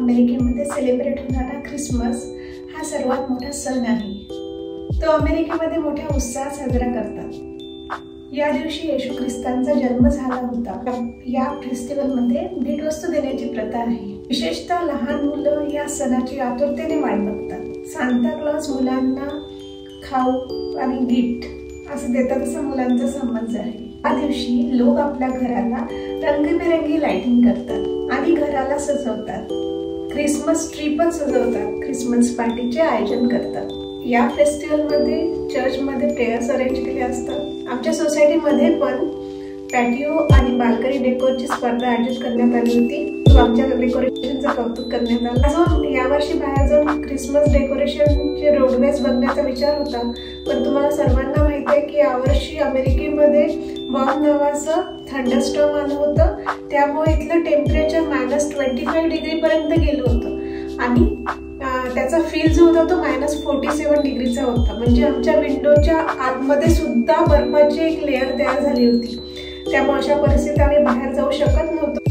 अमेरिकेमध्ये सेलिब्रेट होणारा ख्रिसमस हा सर्वात मोठा सण आहे। तो अमेरिकेमध्ये मोठ्या उत्साहात साजरा करतात। या दिवशी येशू ख्रिस्तांचा जन्म झाला होता। या फेस्टिवलमध्ये भेटवस्तू देण्याची प्रथा आहे। विशेषतः लहान मुलं या सणाची आतुरतेने वाट बघतात। सांता क्लॉज मुलांना खाऊ आणि गिफ्ट असं देतात, असा मुलांचा समज आहे। या दिवशी लोक आपल्या घराला रंगीबेरंगी लाइटिंग करतात आणि घराला सजवतात। ख्रिसमस ट्री पण सजवतात। ख्रिसमस पार्टीचे आयोजन करतात। या फेस्टिवलमध्ये चर्चमध्ये प्रेयर्स अरेंज केले असतात। आमच्या सोसायटीमध्ये पण पॅटिओ आणि बाल्कनी डेकोरची स्पर्धा आयोजित करण्यात आली होती। आमच्या डेकोरेशनचं कौतुक करण्यात आलं। अजून यावर्षी बाहेर जाऊन ख्रिसमस डेकोरेशनचे रोडवेज बघण्याचा विचार होता, पण तुम्हाला सर्वांना माहिती आहे की यावर्षी अमेरिकेमध्ये बॉब नावाचं थंडरस्टॉर्म आलं होतं। त्यामुळे इथलं टेम्परेचर -25 डिग्री पर्यंत गेलं होतं आणि त्याचा फील जो होता तो -47 डिग्रीचा होता। म्हणजे आमच्या विंडोच्या आतमध्ये सुद्धा बर्फाची एक लेअर तयार झाली होती। त्यामुळे अशा परिस्थितीत आम्ही बाहेर जाऊ शकत नव्हतो।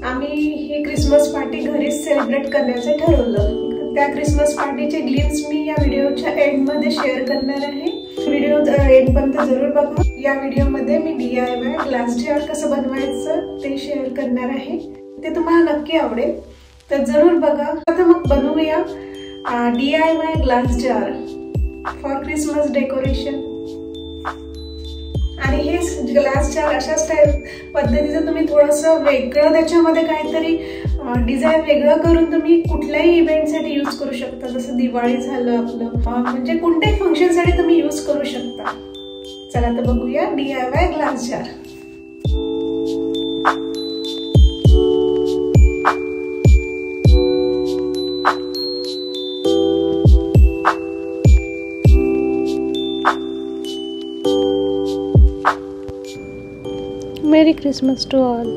आम्ही ही क्रिसमस पार्टी घरीच सेलिब्रेट करण्याचं ठरवलं। त्या क्रिसमस पार्टीचे ग्लिम्स मी या व्हिडिओच्या एंडमध्ये शेअर करणार आहे। व्हिडिओ एंडपर्यंत जरूर बघा। या व्हिडिओमध्ये मी DIY ग्लास जार कसं बनवायचं ते शेअर करणार आहे। ते तुम्हाला नक्की आवडेल, तर जरूर बघा। आता मग बनवूया DIY glass jar for Christmas decoration. आणि हे ग्लास जार अशाच पद्धतीचं तुम्ही थोडंसं वेगळं त्याच्यामध्ये काहीतरी डिझाईन वेगळं करून तुम्ही कुठल्याही इव्हेंटसाठी यूज करू शकता। जसं दिवाळी झालं आपलं, म्हणजे कोणत्याही फंक्शनसाठी तुम्ही यूज करू शकता। चला तर बघूया DIY glass jar. Merry Christmas to all.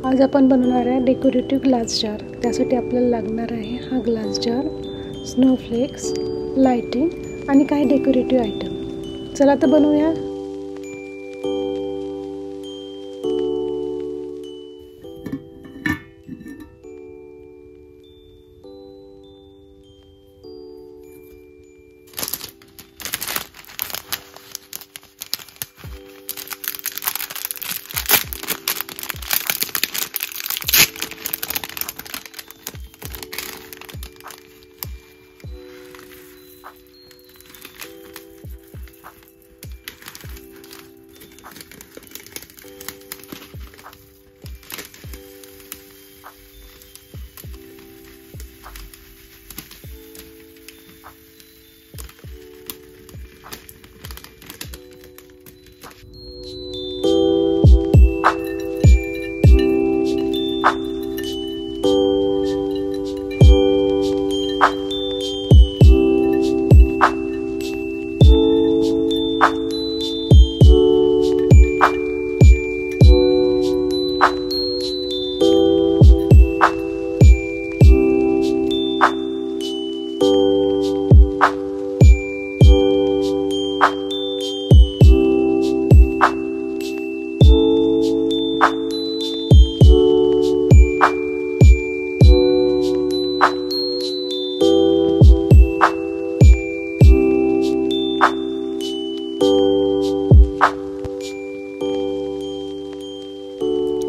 आज आपण बनवणार आहे डेकोरेटिव्ह ग्लास जार। त्यासाठी आपल्याला लागणार आहे हा ग्लास जार, स्नोफ्लेक्स, लाइटिंग आणि काही डेकोरेटिव्ह आयटम। चला तर बनवूया।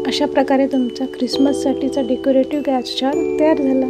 अशा प्रकारे तुमचा ख्रिसमससाठीचा डेकोरेटिव्ह ग्लास जार तयार झाला।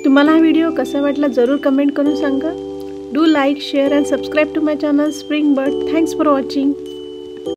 तुम्हाला हा व्हिडिओ कसा वाटला जरूर कमेंट करून सांगा. Do like, share and subscribe to my channel Spring Bird. Thanks for watching.